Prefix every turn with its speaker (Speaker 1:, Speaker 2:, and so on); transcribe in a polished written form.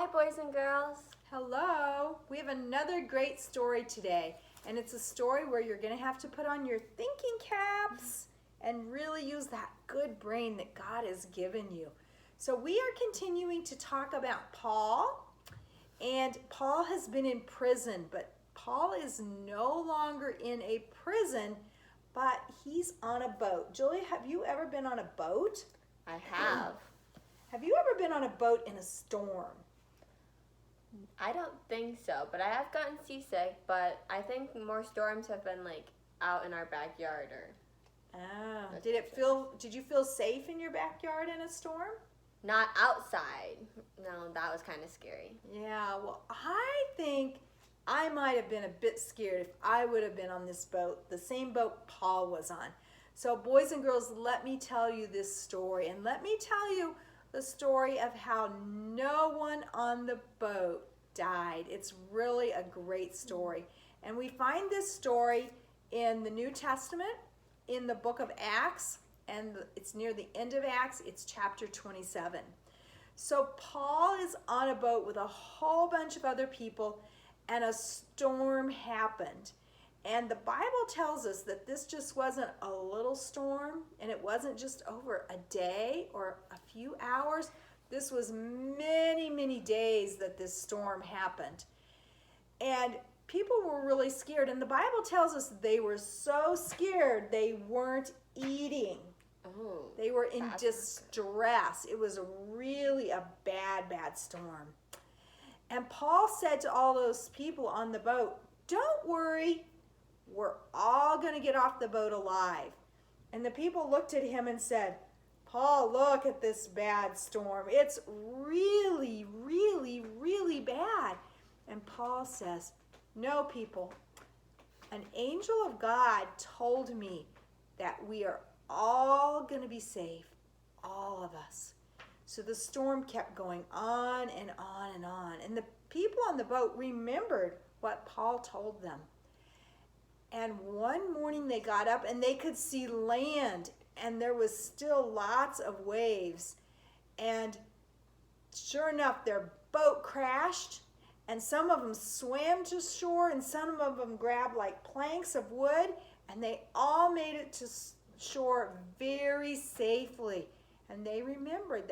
Speaker 1: Hi, boys and girls.
Speaker 2: Hello. We have another great story today, and it's a story where you're going to have to put on your thinking caps and really use that good brain that God has given you. So we are continuing to talk about Paul, and Paul has been in prison, but Paul is no longer in a prison, but he's on a boat. Julia, have you ever been on a boat?
Speaker 1: I have.
Speaker 2: Have you ever been on a boat in a storm?
Speaker 1: I don't think so, but I have gotten seasick, but I think more storms have been like out in our backyard or
Speaker 2: Oh, did you feel safe in your backyard in a storm?
Speaker 1: not outside. No, that was kind of scary.
Speaker 2: Yeah, well, I think I might have been a bit scared if I would have been on this boat, the same boat Paul was on. So, boys and girls, let me tell you this story, and let me tell you the story of how no one on the boat died. It's really a great story. And we find this story in the New Testament, in the book of Acts, and it's near the end of Acts. It's chapter 27. So Paul is on a boat with a whole bunch of other people, and a storm happened. And the Bible tells us that this just wasn't a little storm, and it wasn't just over a day or a few hours. This was many, many days that this storm happened. And people were really scared. And the Bible tells us they were so scared they weren't eating.
Speaker 1: Oh,
Speaker 2: They were in
Speaker 1: that's not
Speaker 2: distress. It was really a bad, bad storm. And Paul said to all those people on the boat, "Don't worry, we're all going to get off the boat alive." And the people looked at him and said, "Paul, look at this bad storm. It's really, really, really bad." And Paul says, "No, people, an angel of God told me that we are all going to be safe, all of us." So the storm kept going on and on and on. And the people on the boat remembered what Paul told them. And one morning they got up and they could see land, and there was still lots of waves. And sure enough, their boat crashed, and some of them swam to shore, and some of them grabbed like planks of wood, and they all made it to shore very safely. And they remembered that